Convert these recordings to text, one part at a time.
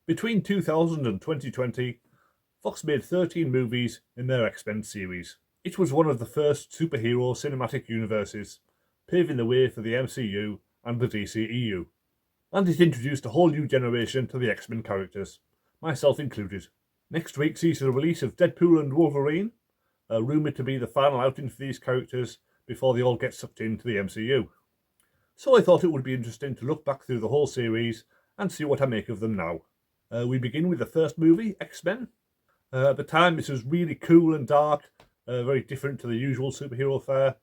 Between 2000 and 2020, Fox made 13 movies in their X-Men series. It was one of the first superhero cinematic universes, paving the way for the MCU and the DCEU. And it introduced a whole new generation to the X-Men characters, myself included. Next week sees the release of Deadpool and Wolverine, rumoured to be the final outing for these characters before they all get sucked into the MCU. So I thought it would be interesting to look back through the whole series and see what I make of them now. We begin with the first movie, X-Men. At the time, this was really cool and dark, very different to the usual superhero fare.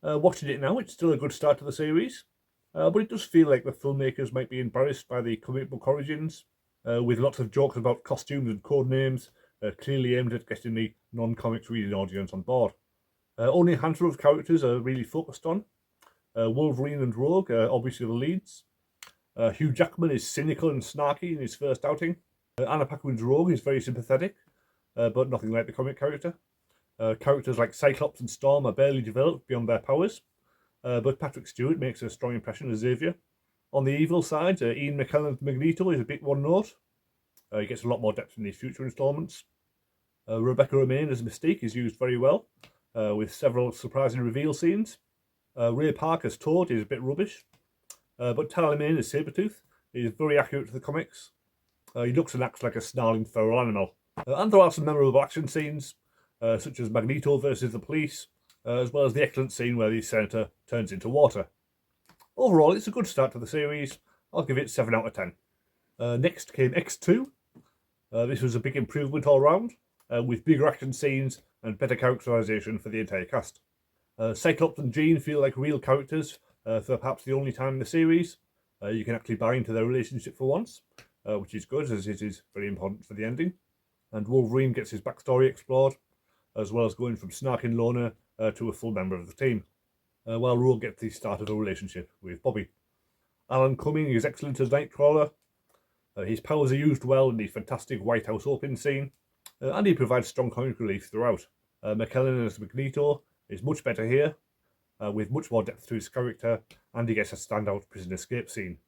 Watching it now, it's still a good start to the series, but it does feel like the filmmakers might be embarrassed by the comic book origins, with lots of jokes about costumes and code names, clearly aimed at getting the non-comics reading audience on board. Only a handful of characters are really focused on. Wolverine and Rogue are obviously the leads. Hugh Jackman is cynical and snarky in his first outing. Anna Paquin's Rogue is very sympathetic, but nothing like the comic character. Characters like Cyclops and Storm are barely developed beyond their powers, but Patrick Stewart makes a strong impression as Xavier. On the evil side, Ian McKellen's Magneto is a bit one note. He gets a lot more depth in these future installments. Rebecca Romijn as Mystique is used very well, with several surprising reveal scenes. Ray Parker's Toad is a bit rubbish, but Talia as Sabretooth is very accurate to the comics. He looks and acts like a snarling feral animal. And there are some memorable action scenes, such as Magneto versus the police, as well as the excellent scene where the Senator turns into water. Overall, it's a good start to the series. I'll give it 7 out of 10. Next came X2. This was a big improvement all round, with bigger action scenes and better characterization for the entire cast. Cyclops and Jean feel like real characters for perhaps the only time in the series. You can actually buy into their relationship for once, which is good, as it is very important for the ending. And Wolverine gets his backstory explored, as well as going from snarking loner to a full member of the team, while Rogue gets the start of a relationship with Bobby. Alan Cumming is excellent as Nightcrawler. His powers are used well in the fantastic White House opening scene, and he provides strong comic relief throughout. McKellen as Magneto is much better here, with much more depth to his character, and he gets a standout prison escape scene.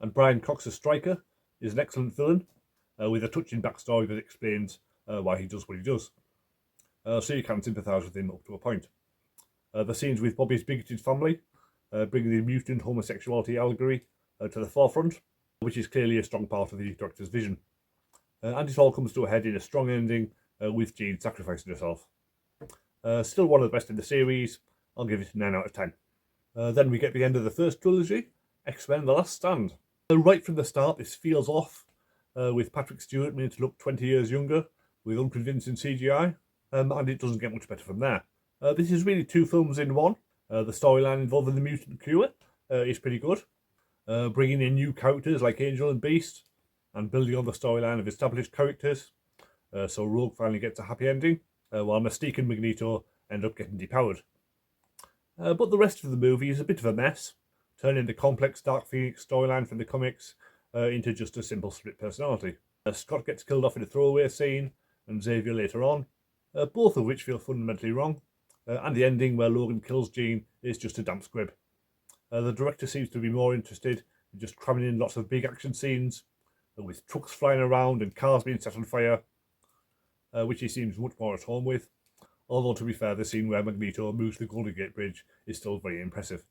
And Brian Cox as Stryker is an excellent villain, with a touching backstory that explains why he does what he does. So you can sympathise with him up to a point. The scenes with Bobby's bigoted family bring the mutant homosexuality allegory to the forefront, which is clearly a strong part of the director's vision. And it all comes to a head in a strong ending, with Jean sacrificing herself. Still one of the best in the series. I'll give it 9 out of 10. Then we get the end of the first trilogy, X-Men The Last Stand. Right from the start, this feels off, with Patrick Stewart made to look 20 years younger, with unconvincing CGI, and it doesn't get much better from there. This is really 2 films in one. The storyline involving the mutant cure is pretty good. Bringing in new characters like Angel and Beast, and building on the storyline of established characters, so Rogue finally gets a happy ending, while Mystique and Magneto end up getting depowered. But the rest of the movie is a bit of a mess, turning the complex Dark Phoenix storyline from the comics into just a simple split personality. Scott gets killed off in a throwaway scene, and Xavier later on, both of which feel fundamentally wrong, and the ending where Logan kills Jean is just a damp squib. The director seems to be more interested in just cramming in lots of big action scenes, with trucks flying around and cars being set on fire, which he seems much more at home with. Although, to be fair, the scene where Magneto moves the Golden Gate Bridge is still very impressive.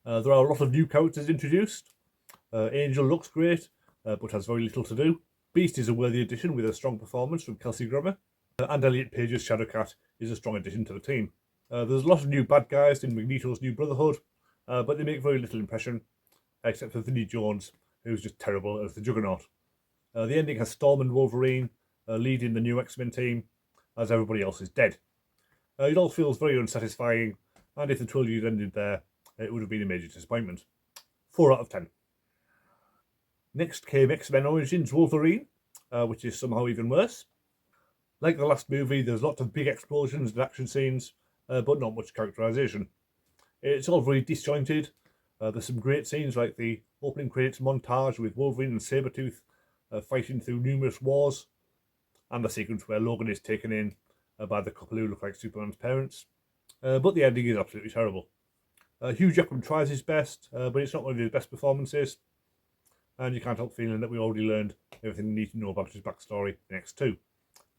There are a lot of new characters introduced. Angel looks great, but has very little to do. Beast is a worthy addition with a strong performance from Kelsey Grammer, and Elliot Page's Shadowcat is a strong addition to the team. There's a lot of new bad guys in Magneto's new Brotherhood, but they make very little impression, except for Vinnie Jones, who's just terrible as the Juggernaut. The ending has Storm and Wolverine leading the new X-Men team, as everybody else is dead. It all feels very unsatisfying, and if the trilogy had ended there, it would have been a major disappointment. 4 out of 10. Next came X-Men Origins Wolverine, which is somehow even worse. Like the last movie, there's lots of big explosions and action scenes, but not much characterization. It's all very disjointed. There's some great scenes like the opening credits montage with Wolverine and Sabretooth fighting through numerous wars, and the sequence where Logan is taken in by the couple who look like Superman's parents. But the ending is absolutely terrible. Hugh Jackman tries his best, but it's not one of his best performances. and you can't help feeling that we already learned everything we need to know about his backstory in X2.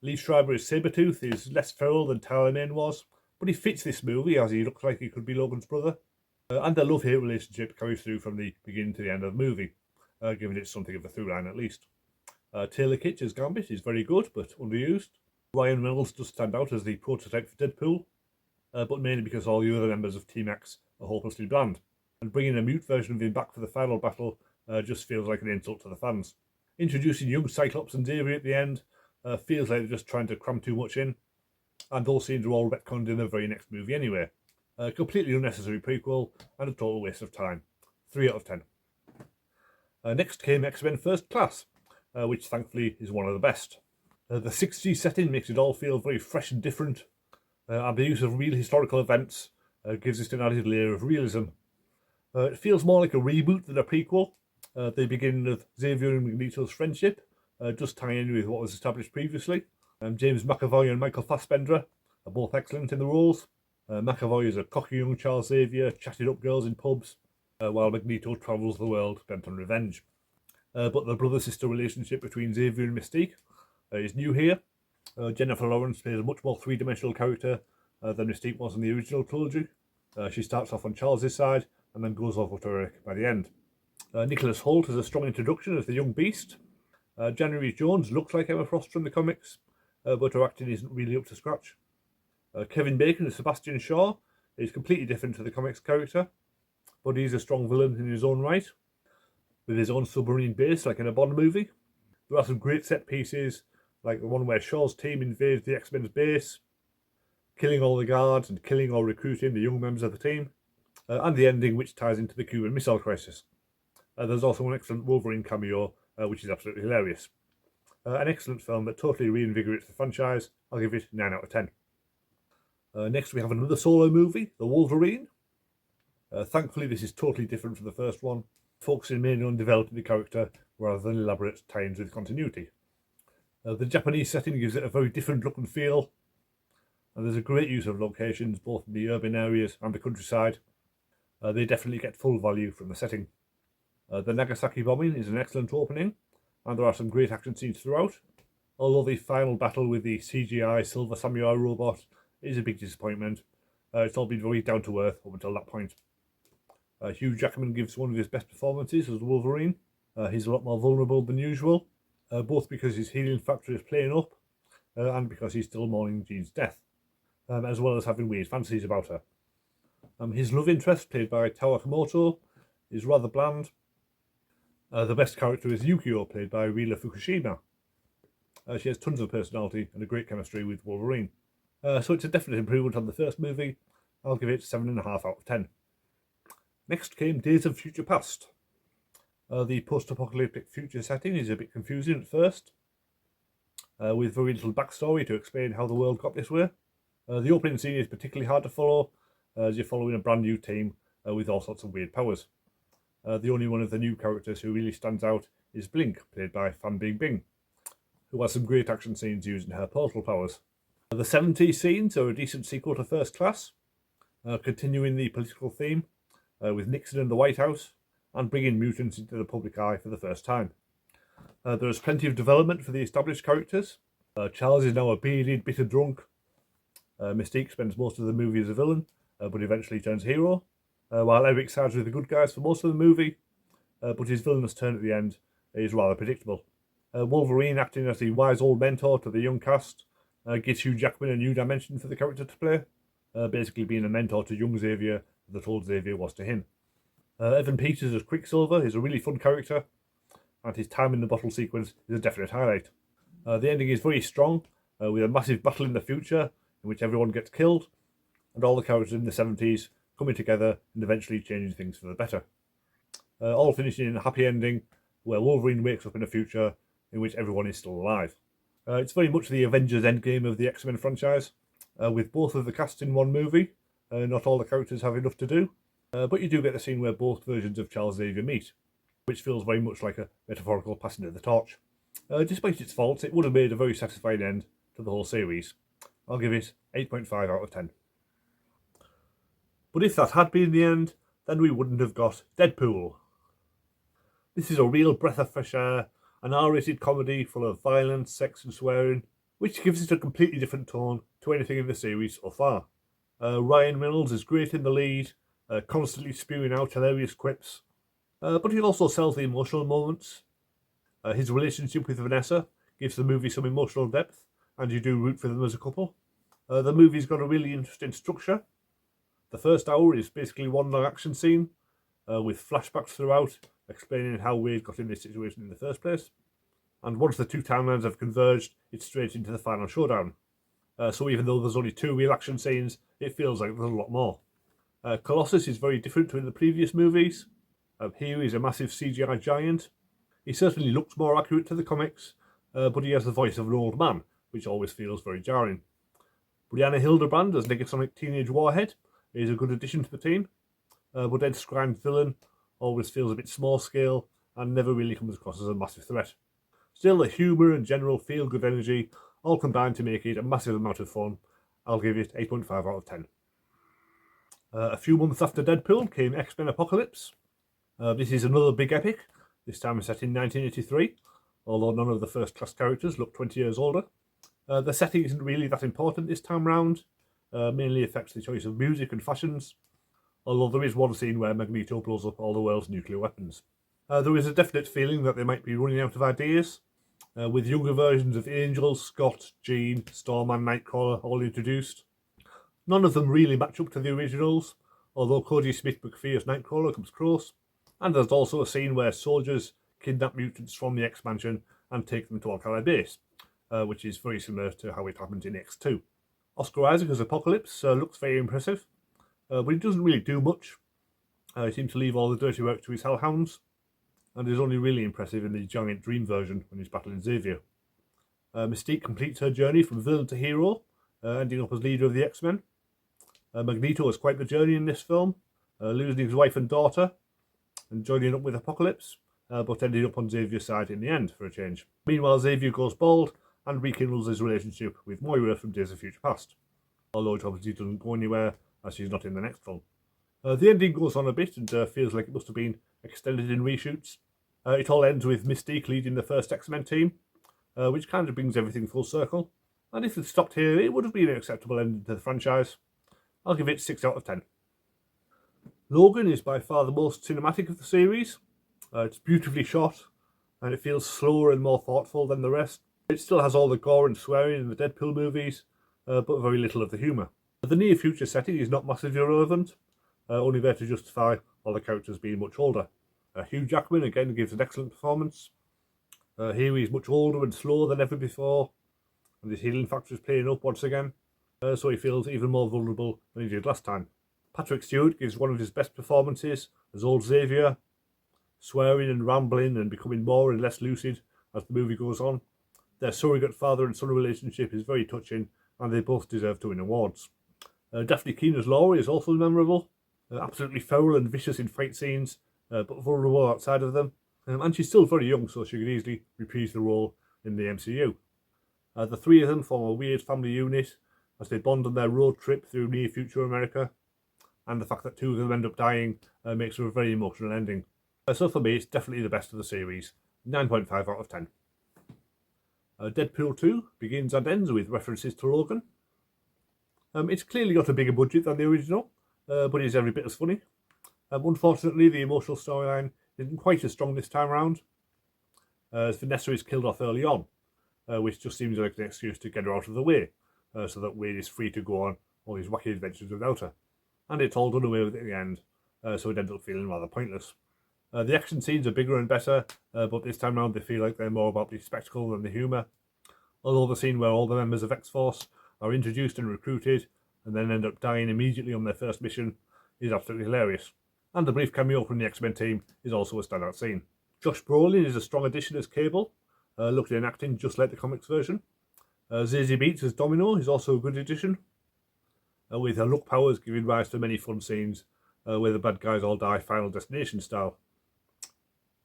Lee Schreiber as Sabretooth is less feral than Tyler Mane was, but he fits this movie as he looks like he could be Logan's brother. And their love-hate relationship carries through from the beginning to the end of the movie, giving it something of a through line at least. Taylor Kitsch as Gambit is very good, but underused. Ryan Reynolds does stand out as the prototype for Deadpool, but mainly because all the other members of Team X are hopelessly bland. And bringing a mute version of him back for the final battle just feels like an insult to the fans. Introducing young Cyclops and Xavier at the end feels like they're just trying to cram too much in, and those scenes are all retconned in the very next movie anyway. A completely unnecessary prequel and a total waste of time. 3 out of 10. Next came X-Men First Class, which thankfully is one of the best. The 60s setting makes it all feel very fresh and different, and the use of real historical events gives it an added layer of realism. It feels more like a reboot than a prequel. The beginning of Xavier and Magneto's friendship does tie in with what was established previously. James McAvoy and Michael Fassbender are both excellent in the roles. McAvoy is a cocky young Charles Xavier, chatting up girls in pubs, while Magneto travels the world bent on revenge. But the brother-sister relationship between Xavier and Mystique is new here. Jennifer Lawrence plays a much more three-dimensional character than Mystique was in the original trilogy. She starts off on Charles's side and then goes over to Eric by the end. Nicholas Hoult has a strong introduction as the young Beast. January Jones looks like Emma Frost from the comics, but her acting isn't really up to scratch. Kevin Bacon as Sebastian Shaw is completely different to the comics character, but he's a strong villain in his own right, with his own submarine base like in a Bond movie. There are some great set pieces, like the one where Shaw's team invades the X-Men's base, killing all the guards and killing or recruiting the young members of the team, and the ending which ties into the Cuban Missile Crisis. There's also an excellent Wolverine cameo, which is absolutely hilarious. An excellent film that totally reinvigorates the franchise. I'll give it 9 out of 10. Next we have another solo movie, The Wolverine. Thankfully this is totally different from the first one, focusing mainly on developing the character rather than elaborate tie-ins with continuity. The Japanese setting gives it a very different look and feel, and there's a great use of locations both in the urban areas and the countryside. They definitely get full value from the setting. The Nagasaki bombing is an excellent opening, and there are some great action scenes throughout, although the final battle with the CGI Silver Samurai robot is a big disappointment. It's all been very down to earth up until that point. Hugh Jackman gives one of his best performances as Wolverine. He's a lot more vulnerable than usual, both because his healing factor is playing up and because he's still mourning Jean's death, as well as having weird fantasies about her. His love interest, played by Tao Akamoto, is rather bland. The best character is Yukio, played by Rila Fukushima. She has tons of personality and a great chemistry with Wolverine. So it's a definite improvement on the first movie. I'll give it 7.5 out of 10. Next came Days of Future Past. The post-apocalyptic future setting is a bit confusing at first, with very little backstory to explain how the world got this way. The opening scene is particularly hard to follow, as you're following a brand new team with all sorts of weird powers. The only one of the new characters who really stands out is Blink, played by Fan Bingbing, who has some great action scenes using her portal powers. The 70s scenes are a decent sequel to First Class, continuing the political theme with Nixon and the White House, and bringing mutants into the public eye for the first time. There is plenty of development for the established characters. Charles is now a bearded, bitter drunk. Mystique spends most of the movie as a villain, but eventually turns hero, while Eric sides with the good guys for most of the movie, but his villainous turn at the end is rather predictable. Wolverine, acting as the wise old mentor to the young cast, gives Hugh Jackman a new dimension for the character to play, basically being a mentor to young Xavier that old Xavier was to him. Evan Peters as Quicksilver is a really fun character, and his time in the bottle sequence is a definite highlight. The ending is very strong, with a massive battle in the future in which everyone gets killed, and all the characters in the 70s coming together and eventually changing things for the better. All finishing in a happy ending where Wolverine wakes up in a future in which everyone is still alive. It's very much the Avengers Endgame of the X-Men franchise, with both of the cast in one movie. Not all the characters have enough to do, but you do get the scene where both versions of Charles Xavier meet, which feels very much like a metaphorical passing of the torch. Despite its faults, it would have made a very satisfying end to the whole series. I'll give it 8.5 out of 10. But if that had been the end, then we wouldn't have got Deadpool. This is a real breath of fresh air, an R-rated comedy full of violence, sex and swearing, which gives it a completely different tone to anything in the series so far. Ryan Reynolds is great in the lead, constantly spewing out hilarious quips, but he also sells the emotional moments. His relationship with Vanessa gives the movie some emotional depth, and you do root for them as a couple. The movie's got a really interesting structure. The first hour is basically one long action scene, with flashbacks throughout, explaining how Wade got in this situation in the first place. And once the two timelines have converged, it's straight into the final showdown. So even though there's only 2 real action scenes, it feels like there's a lot more. Colossus is very different to in the previous movies. Here he's a massive CGI giant. He certainly looks more accurate to the comics, but he has the voice of an old man, which always feels very jarring. Brianna Hildebrand as Negasonic Teenage Warhead is a good addition to the team, but Ed Skrein's villain always feels a bit small scale and never really comes across as a massive threat. Still, the humour and general feel-good energy all combine to make it a massive amount of fun. I'll give it 8.5 out of 10. A few months after Deadpool came X-Men Apocalypse. This is another big epic, this time set in 1983, although none of the first-class characters look 20 years older. The setting isn't really that important this time round, mainly affects the choice of music and fashions, although there is one scene where Magneto blows up all the world's nuclear weapons. There is a definite feeling that they might be running out of ideas, with younger versions of Angel, Scott, Jean, Storm and Nightcrawler all introduced. None of them really match up to the originals, although Cody Smith-McPhee as Nightcrawler comes close, and there's also a scene where soldiers kidnap mutants from the X-Mansion and take them to Alcala Base, which is very similar to how it happened in X2. Oscar Isaac as Apocalypse looks very impressive, but he doesn't really do much. He seems to leave all the dirty work to his hellhounds, and is only really impressive in the Giant Dream version when he's battling Xavier. Mystique completes her journey from villain to hero, ending up as leader of the X-Men. Magneto has quite the journey in this film, losing his wife and daughter, and joining up with Apocalypse, but ending up on Xavier's side in the end for a change. Meanwhile, Xavier goes bald and rekindles his relationship with Moira from Days of Future Past, although it obviously doesn't go anywhere as she's not in the next film. The ending goes on a bit and feels like it must have been extended in reshoots. It all ends with Mystique leading the first X-Men team, which kind of brings everything full circle. And if it stopped here, it would have been an acceptable ending to the franchise. I'll give it 6 out of 10. Logan is by far the most cinematic of the series. It's beautifully shot, and it feels slower and more thoughtful than the rest. It still has all the gore and swearing in the Deadpool movies, but very little of the humour. The near future setting is not massively relevant, only there to justify all the characters being much older. Hugh Jackman again gives an excellent performance. Here he's much older and slower than ever before, and his healing factor is playing up once again, so he feels even more vulnerable than he did last time. Patrick Stewart gives one of his best performances as old Xavier, swearing and rambling and becoming more and less lucid as the movie goes on. Their surrogate father and son relationship is very touching, and they both deserve to win awards. Daphne Keener's Laurie is also memorable, absolutely foul and vicious in fight scenes, but vulnerable outside of them. And she's still very young, so she could easily reprise the role in the MCU. The three of them form a weird family unit as they bond on their road trip through near-future America, and the fact that 2 of them end up dying makes for a very emotional ending. So for me, it's definitely the best of the series, 9.5 out of 10. Deadpool 2 begins and ends with references to Logan. It's clearly got a bigger budget than the original, but it's every bit as funny. Unfortunately, the emotional storyline isn't quite as strong this time around, as Vanessa is killed off early on, which just seems like an excuse to get her out of the way, so that Wade is free to go on all his wacky adventures without her. And it's all done away with at the end, so it ends up feeling rather pointless. The action scenes are bigger and better, but this time around they feel like they're more about the spectacle than the humour. Although the scene where all the members of X-Force are introduced and recruited, and then end up dying immediately on their first mission, is absolutely hilarious. And the brief cameo from the X-Men team is also a standout scene. Josh Brolin is a strong addition as Cable, looking and acting just like the comics version. Zazie Beetz as Domino is also a good addition, with her look powers giving rise to many fun scenes where the bad guys all die Final Destination style.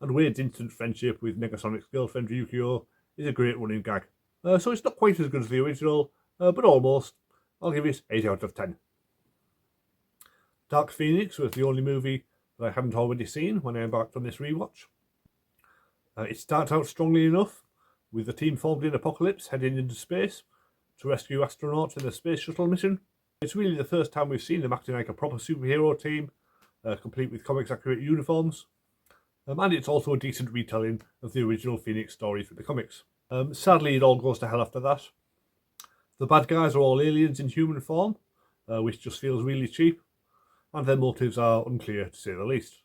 And Wade's instant friendship with Negasonic's girlfriend Ryukio is a great running gag. So it's not quite as good as the original, but almost. I'll give it 8 out of 10. Dark Phoenix was the only movie that I hadn't already seen when I embarked on this rewatch. It starts out strongly enough, with the team formed in Apocalypse heading into space to rescue astronauts in a space shuttle mission. It's really the first time we've seen them acting like a proper superhero team, complete with comics accurate uniforms. And it's also a decent retelling of the original Phoenix story from the comics. Sadly, it all goes to hell after that. The bad guys are all aliens in human form, which just feels really cheap, and their motives are unclear to say the least.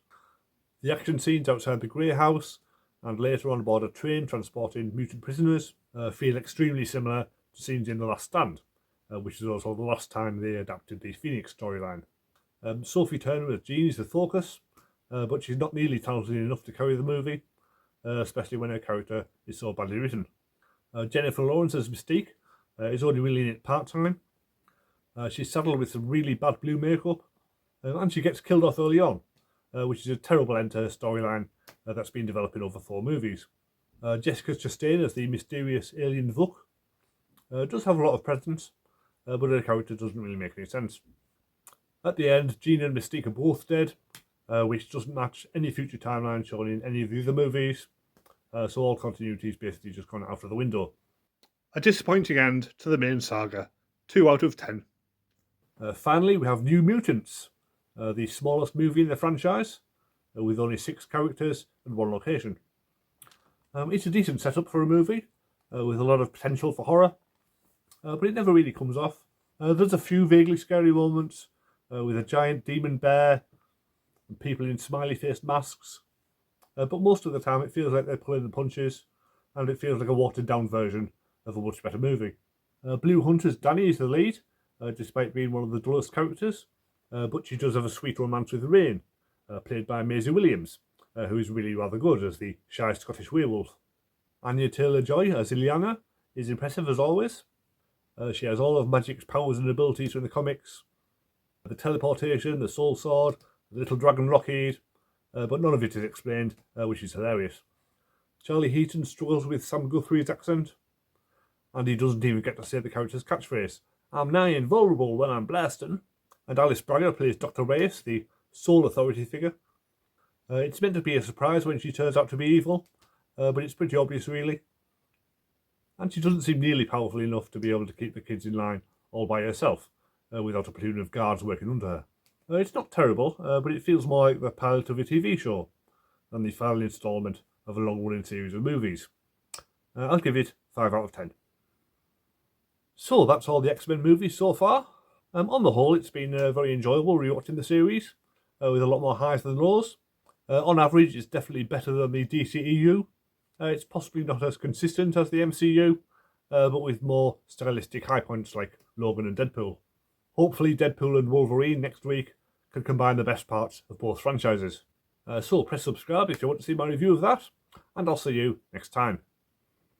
The action scenes outside the Grey House and later on board a train transporting mutant prisoners feel extremely similar to scenes in The Last Stand, which is also the last time they adapted the Phoenix storyline. Sophie Turner as Jean is the focus, but she's not nearly talented enough to carry the movie, especially when her character is so badly written. Jennifer Lawrence as Mystique is only really in it part-time. She's saddled with some really bad blue makeup, and she gets killed off early on, which is a terrible end to her storyline that's been developing over 4 movies. Jessica Chastain as the mysterious alien Vuk does have a lot of presence, but her character doesn't really make any sense. At the end, Jean and Mystique are both dead, which doesn't match any future timeline shown in any of the other movies, so all continuity is basically just gone out of the window. A disappointing end to the main saga, 2 out of 10. Finally, we have New Mutants, the smallest movie in the franchise, with only 6 characters and 1 location. It's a decent setup for a movie, with a lot of potential for horror, but it never really comes off. There's a few vaguely scary moments, with a giant demon bear and people in smiley-faced masks, but most of the time it feels like they're pulling the punches, and it feels like a watered-down version of a much better movie. Blue Hunter's Danny is the lead, despite being one of the dullest characters, but she does have a sweet romance with Rain, played by Maisie Williams, who is really rather good as the shy Scottish werewolf. Anya Taylor-Joy as Ileana is impressive as always. She has all of Magic's powers and abilities from the comics, the teleportation, the soul sword, the little dragon Lockheed, but none of it is explained, which is hilarious. Charlie Heaton struggles with Sam Guthrie's accent, and he doesn't even get to say the character's catchphrase, "I'm nigh invulnerable when I'm blasting." And Alice Braga plays Dr. Reyes, the sole authority figure. It's meant to be a surprise when she turns out to be evil, but it's pretty obvious really. And she doesn't seem nearly powerful enough to be able to keep the kids in line all by herself, without a platoon of guards working under her. It's not terrible, but it feels more like the pilot of a TV show than the final instalment of a long-running series of movies. I'll give it 5 out of 10. So that's all the X-Men movies so far. On the whole, it's been very enjoyable rewatching the series, with a lot more highs than lows. On average, it's definitely better than the DCEU. It's possibly not as consistent as the MCU, but with more stylistic high points like Logan and Deadpool. Hopefully Deadpool and Wolverine next week can combine the best parts of both franchises. So press subscribe if you want to see my review of that, and I'll see you next time.